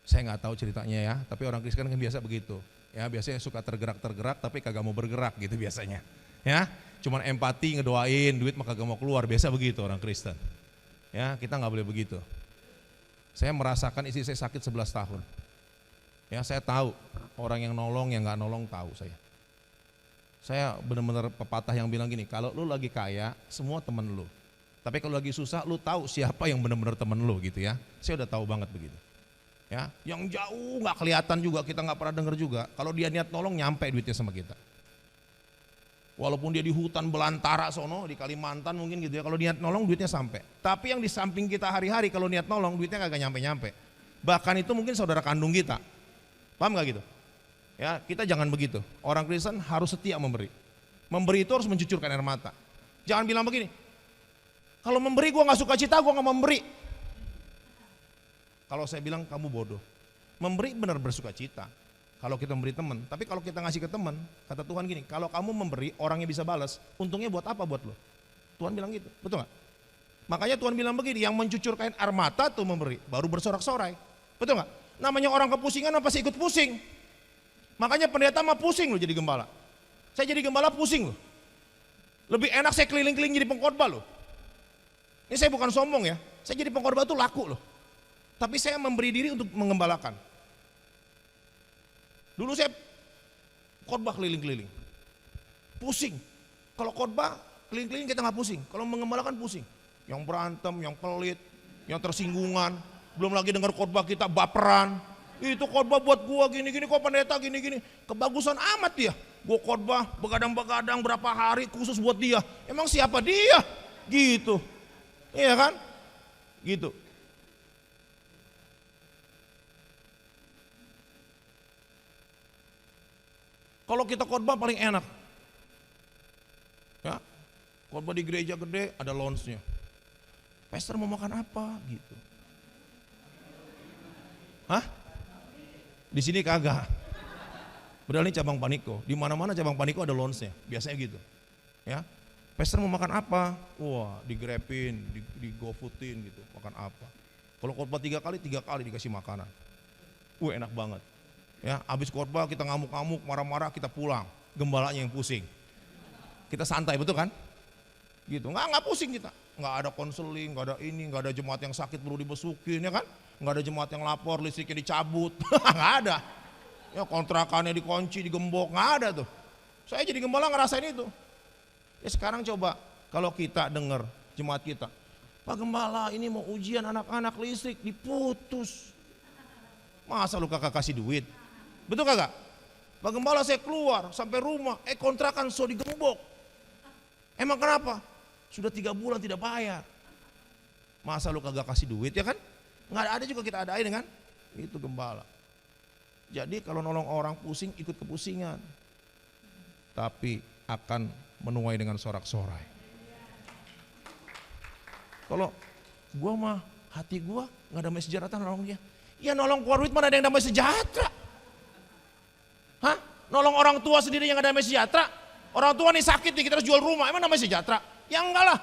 Speaker 4: Saya nggak tahu ceritanya ya, tapi orang Kristen kan biasa begitu. Ya biasanya suka tergerak tapi kagak mau bergerak gitu biasanya. Ya, cuman empati ngedoain, duit mah kagak mau keluar, biasa begitu orang Kristen. Ya, kita nggak boleh begitu. Saya merasakan istri saya sakit 11 tahun. Ya, saya tahu orang yang nolong yang nggak nolong tahu saya. Saya benar-benar pepatah yang bilang gini, kalau lu lagi kaya, semua temen lu. Tapi kalau lagi susah, lu tahu siapa yang benar-benar temen lu gitu ya. Saya udah tahu banget begitu. Ya, yang jauh nggak kelihatan juga, kita nggak pernah dengar juga. Kalau dia niat nolong, nyampe duitnya sama kita. Walaupun dia di hutan belantara sono, di Kalimantan mungkin gitu ya, kalau niat nolong duitnya sampai. Tapi yang di samping kita hari-hari kalau niat nolong duitnya kagak nyampe-nyampe. Bahkan itu mungkin saudara kandung kita. Paham gak gitu? Ya, kita jangan begitu. Orang Kristen harus setia memberi. Memberi itu harus mencucurkan air mata. Jangan bilang begini, kalau memberi gua gak suka cita, gua gak mau memberi. Kalau saya bilang kamu bodoh. Memberi benar bersuka cita. Kalau kita memberi teman, tapi kalau kita ngasih ke teman, kata Tuhan gini, kalau kamu memberi, orangnya bisa balas, untungnya buat apa buat lo? Tuhan bilang gitu, betul gak? Makanya Tuhan bilang begini, yang mencucurkan air mata tuh memberi, baru bersorak-sorai, betul gak? Namanya orang kepusingan pasti ikut pusing. Makanya pendeta mah pusing loh jadi gembala. Saya jadi gembala pusing loh. Lebih enak saya keliling-keliling jadi pengkhotbah loh. Ini saya bukan sombong ya, saya jadi pengkhotbah tuh laku loh. Tapi saya memberi diri untuk mengembalakan. Dulu saya khotbah keliling-keliling, pusing. Kalau khotbah keliling-keliling kita nggak pusing, kalau mengembalakan pusing. Yang berantem, yang pelit, yang tersinggungan, belum lagi dengar khotbah kita baperan. Itu khotbah buat gua gini-gini, kok pendeta gini-gini. Kebagusan amat dia. Gua khotbah begadang-begadang berapa hari khusus buat dia. Emang siapa dia? Gitu. Iya kan? Gitu. Kalau kita khotbah paling enak. Ya. Khotbah di gereja gede ada lounge-nya. Pastor mau makan apa gitu. Hah? Di sini kagak. Padahal ini cabang Paniko. Di mana-mana cabang Paniko ada lounge-nya. Biasanya gitu. Ya. Pastor mau makan apa? Wah, digrepin, di GoFoodin gitu. Makan apa? Kalau khotbah 3 kali dikasih makanan. Enak banget. Ya, habis khotbah kita ngamuk-ngamuk, marah-marah, kita pulang. Gembalanya yang pusing. Kita santai, betul kan? Gitu, nggak pusing kita. Nggak ada konseling, nggak ada ini, nggak ada jemaat yang sakit perlu dibesukin, ya kan? Nggak ada jemaat yang lapor listriknya dicabut, nggak ada. Ya kontrakannya dikunci, digembok, nggak ada tuh. Saya jadi gembala ngerasain itu. Ya sekarang coba kalau kita dengar jemaat kita, Pak Gembala ini mau ujian anak-anak listrik diputus. Masa lu kakak kasih duit? Betul kagak? Pak Gembala saya keluar sampai rumah, kontrakan so digembok. Emang kenapa? Sudah 3 bulan tidak bayar. Masa lu kagak kasih duit, ya kan? Nggak ada juga kita adain kan? Itu gembala. Jadi kalau nolong orang pusing ikut kepusingan. Tapi akan menuai dengan sorak-sorai. Kalau gua mah hati gua nggak damai sejahtera nolong dia. Ya nolong keluar duit mana ada yang damai sejahtera? Hah? Nolong orang tua sendiri yang nggak damai sejahtera? Orang tua nih sakit nih kita harus jual rumah, emang damai sejahtera? Ya enggak lah.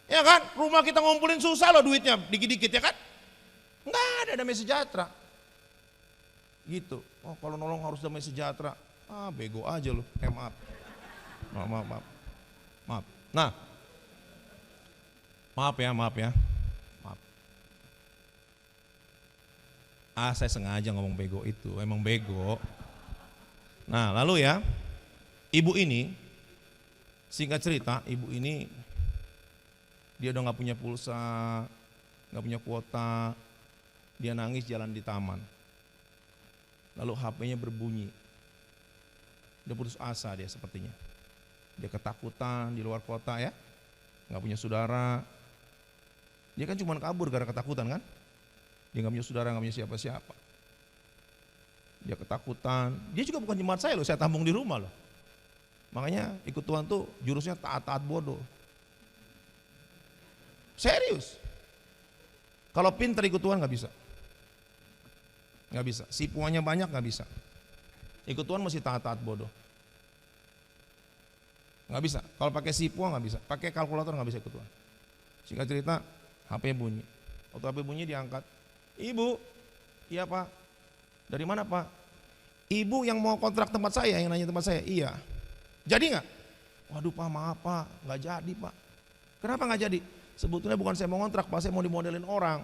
Speaker 4: Ya kan? Rumah kita ngumpulin susah loh duitnya dikit-dikit ya kan? Enggak ada damai sejahtera. Gitu. Oh kalau nolong harus damai sejahtera. Ah bego aja lu. Maaf. Maaf. Nah. Maaf ya. Maaf. Saya sengaja ngomong bego itu, emang bego. Nah lalu ya, ibu ini, singkat cerita, ibu ini dia udah gak punya pulsa, gak punya kuota, dia nangis jalan di taman. Lalu HP-nya berbunyi, udah putus asa dia sepertinya. Dia ketakutan di luar kota ya, gak punya saudara. Dia kan cuma kabur gara ketakutan kan. Dia gak punya saudara, gak punya siapa-siapa. Dia ketakutan. Dia juga bukan jemaat saya loh, saya tampung di rumah loh. Makanya ikut Tuhan tuh jurusnya taat-taat bodoh. Serius. Kalau pinter ikut Tuhan gak bisa. Gak bisa. Sipuannya banyak gak bisa. Ikut Tuhan mesti taat-taat bodoh. Gak bisa. Kalau pakai sipuan gak bisa. Pakai kalkulator gak bisa ikut Tuhan. Singkat cerita, HP bunyi. Waktu HP bunyi diangkat. Ibu, iya Pak. Dari mana Pak? Ibu yang mau kontrak tempat saya, yang nanya tempat saya. Iya. Jadi nggak? Waduh Pak, maaf Pak, nggak jadi Pak. Kenapa nggak jadi? Sebetulnya bukan saya mau kontrak Pak, saya mau dimodelin orang.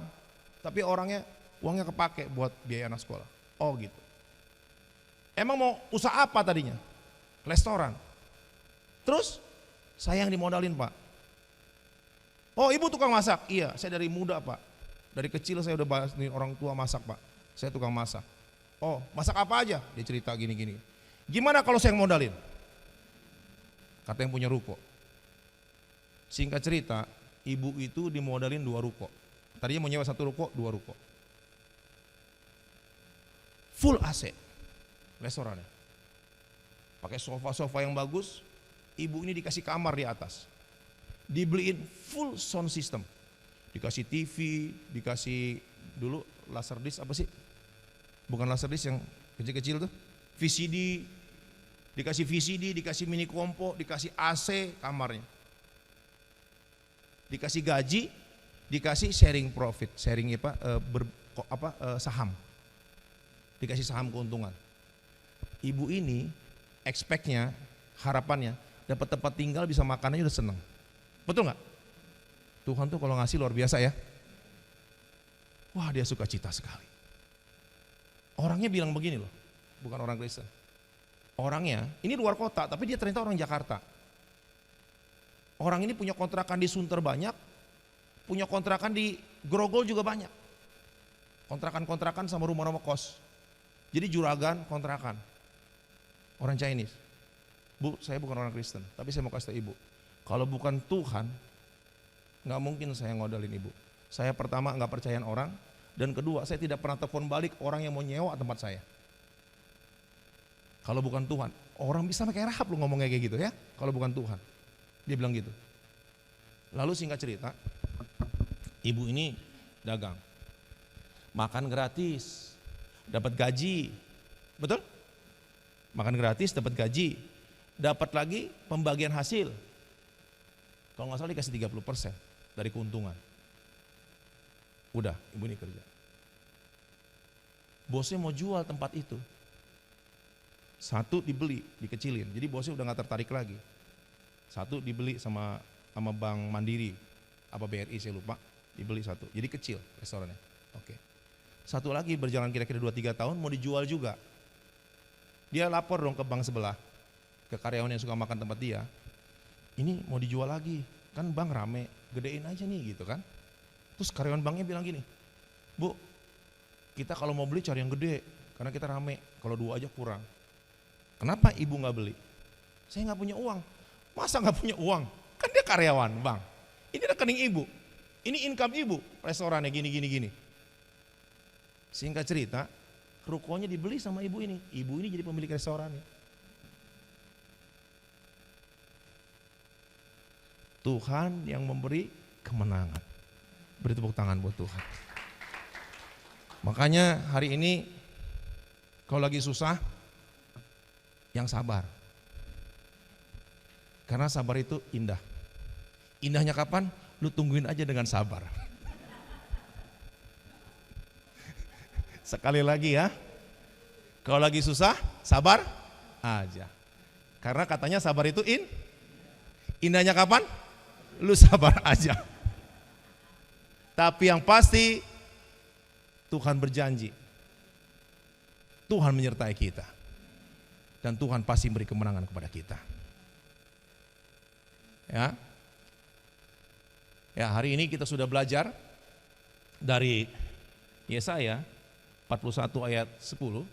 Speaker 4: Tapi orangnya uangnya kepake buat biaya anak sekolah. Oh gitu. Emang mau usaha apa tadinya? Restoran. Terus saya yang dimodalin Pak. Oh ibu tukang masak? Iya, saya dari muda Pak. Dari kecil saya udah bantuin orang tua masak Pak. Saya tukang masak. Oh masak apa aja? Dia cerita gini-gini. Gimana kalau saya yang modalin? Kata yang punya ruko. Singkat cerita, ibu itu dimodalin 2 ruko. Tadinya mau nyewa 1 ruko, 2 ruko. Full AC restorannya. Pakai sofa-sofa yang bagus. Ibu ini dikasih kamar di atas. Dibeliin full sound system. Dikasih TV, dikasih dulu laserdisc apa sih? Bukan laserdisc yang kecil-kecil tuh. VCD, dikasih mini kompo, dikasih AC kamarnya. Dikasih gaji, dikasih sharing profit, sharing saham. Dikasih saham keuntungan. Ibu ini expect-nya, harapannya dapat tempat tinggal bisa makan aja udah seneng. Betul nggak? Tuhan tuh kalau ngasih luar biasa ya. Wah dia suka cita sekali. Orangnya bilang begini loh, bukan orang Kristen. Orangnya, ini luar kota tapi dia ternyata orang Jakarta. Orang ini punya kontrakan di Sunter banyak, punya kontrakan di Grogol juga banyak. Kontrakan-kontrakan sama rumah-rumah kos. Jadi juragan kontrakan. Orang Chinese. Bu, saya bukan orang Kristen, tapi saya mau kasih tahu ibu. Kalau bukan Tuhan, nggak mungkin saya ngodalin ibu. Saya pertama nggak percayaan orang, dan kedua saya tidak pernah telepon balik orang yang mau nyewa tempat saya. Kalau bukan Tuhan, orang bisa kayak Rahab lu ngomongnya kayak gitu ya. Kalau bukan Tuhan, dia bilang gitu. Lalu singkat cerita, ibu ini dagang, makan gratis, dapat gaji, betul? Makan gratis, dapat gaji, dapat lagi pembagian hasil. Kalau nggak salah dikasih 30% dari keuntungan. Udah, ibu ini kerja. Bosnya mau jual tempat itu. 1 dibeli, dikecilin. Jadi bosnya udah nggak tertarik lagi. 1 dibeli sama Bank Mandiri, apa BRI saya lupa, dibeli 1. Jadi kecil restorannya. Oke. 1 lagi berjalan kira-kira 2-3 tahun mau dijual juga. Dia lapor dong ke bank sebelah, ke karyawan yang suka makan tempat dia. Ini mau dijual lagi, kan bank rame, gedein aja nih gitu kan. Terus karyawan banknya bilang gini, Bu, Kita kalau mau beli cari yang gede, karena kita rame. Kalau 2 aja kurang. Kenapa ibu nggak beli? Saya nggak punya uang. Masa nggak punya uang? Kan dia karyawan, bang. Ini rekening ibu. Ini income ibu. Restorannya gini. Singkat cerita, rukonya dibeli sama ibu ini. Ibu ini jadi pemilik restorannya. Tuhan yang memberi kemenangan. Beri tepuk tangan buat Tuhan. Makanya hari ini kalau lagi susah, yang sabar. Karena sabar itu indah. Indahnya kapan? Lu tungguin aja dengan sabar. Sekali lagi ya. Kalau lagi susah, sabar aja. Karena katanya sabar itu indahnya kapan? Lu sabar aja. Tapi yang pasti Tuhan berjanji. Tuhan menyertai kita. Dan Tuhan pasti beri kemenangan kepada kita. Ya. Ya, hari ini kita sudah belajar dari Yesaya 41 ayat 10.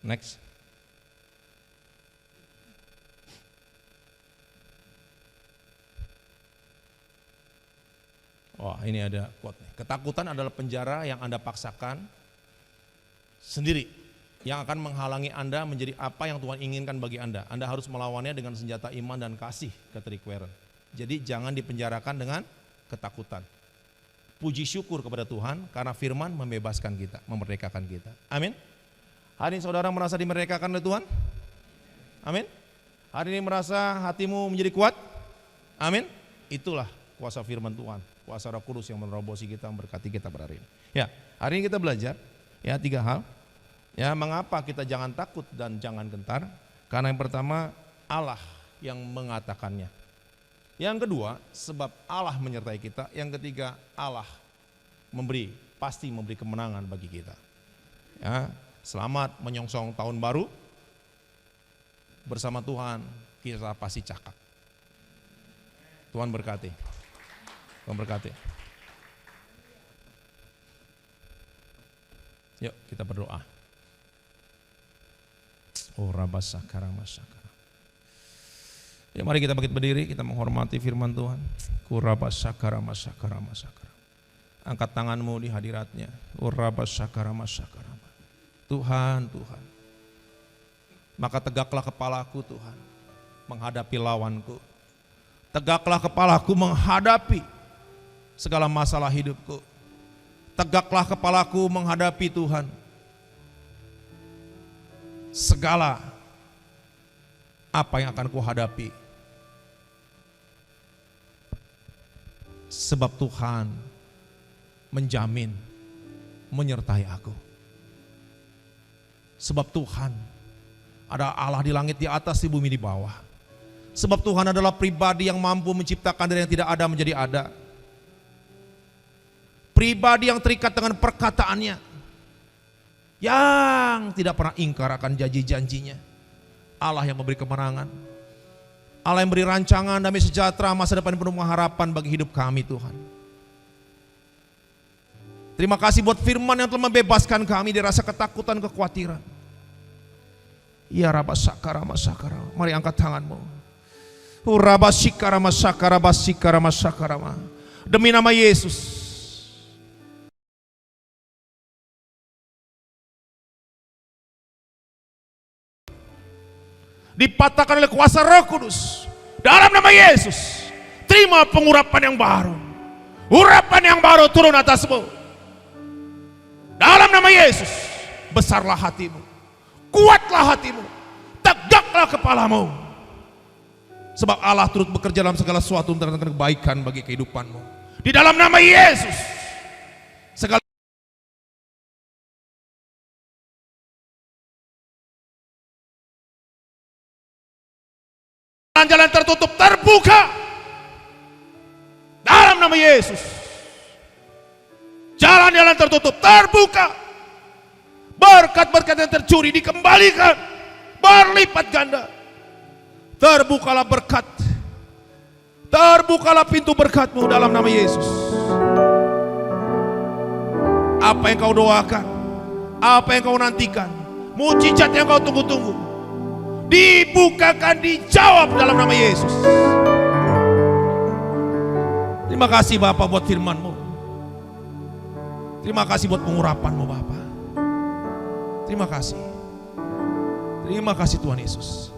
Speaker 4: Next. Oh, ini ada quote nih. Ketakutan adalah penjara yang Anda paksakan sendiri, yang akan menghalangi Anda menjadi apa yang Tuhan inginkan bagi Anda. Anda harus melawannya dengan senjata iman dan kasih, kata Rick Warren. Jadi jangan dipenjarakan dengan ketakutan. Puji syukur kepada Tuhan karena firman membebaskan kita, memerdekakan kita. Amin. Hari ini saudara merasa dimerdekakan oleh Tuhan? Amin. Hari ini merasa hatimu menjadi kuat? Amin. Itulah kuasa firman Tuhan, kuasa Roh Kudus yang menerobosi kita, memberkati kita pada hari ini. Ya, hari ini kita belajar ya 3 hal. Ya, mengapa kita jangan takut dan jangan gentar? Karena yang pertama, Allah yang mengatakannya. Yang kedua, sebab Allah menyertai kita. Yang ketiga, Allah pasti memberi kemenangan bagi kita. Ya, selamat menyongsong tahun baru. Bersama Tuhan kita pasti cakap. Tuhan berkati. Tuhan berkati. Yuk kita berdoa. Oh rabasakara masakara. Ya mari kita bangkit berdiri, kita menghormati firman Tuhan. Kurabasakara masakara masakara. Angkat tanganmu di hadiratnya. Urabasakara masakara. Tuhan, Tuhan. Maka tegaklah kepalaku Tuhan menghadapi lawanku. Tegaklah kepalaku menghadapi segala masalah hidupku. Tegaklah kepalaku menghadapi Tuhan segala apa yang akan kuhadapi. Sebab Tuhan menjamin menyertai aku. Sebab Tuhan ada Allah di langit di atas, di bumi di bawah. Sebab Tuhan adalah pribadi yang mampu menciptakan dari yang tidak ada menjadi ada. Pribadi yang terikat dengan perkataannya, yang tidak pernah ingkar akan janji-janjinya. Allah yang memberi kemenangan. Allah yang beri rancangan damai sejahtera, masa depan penuh harapan bagi hidup kami Tuhan. Terima kasih buat firman yang telah membebaskan kami dari rasa ketakutan, kekhawatiran. Ya rabasakara masakara. Mari angkat tanganmu. Urabasikara masakara basikara masakara. Demi nama Yesus. Dipatahkan oleh kuasa Roh Kudus. Dalam nama Yesus. Terima pengurapan yang baru. Urapan yang baru turun atasmu. Dalam nama Yesus. Besarlah hatimu. Kuatlah hatimu. Tegaklah kepalamu. Sebab Allah turut bekerja dalam segala sesuatu untuk mendatangkan kebaikan bagi kehidupanmu. Di dalam nama Yesus. Segala jalan tertutup terbuka. Dalam nama Yesus. Jalan-jalan tertutup terbuka. Berkat-berkat yang tercuri dikembalikan berlipat ganda. Terbukalah berkat. Terbukalah pintu berkat-Mu dalam nama Yesus. Apa yang kau doakan, apa yang kau nantikan, mujizat yang kau tunggu-tunggu, dibukakan, dijawab dalam nama Yesus. Terima kasih Bapak buat firman-Mu. Terima kasih buat pengurapan-Mu Bapak. Terima kasih. Terima kasih Tuhan Yesus.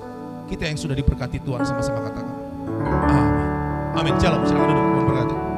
Speaker 4: Kita yang sudah diberkati Tuhan sama-sama katakan. Amin. Amin. Shalom. Silakan duduk. Tuhan berkati.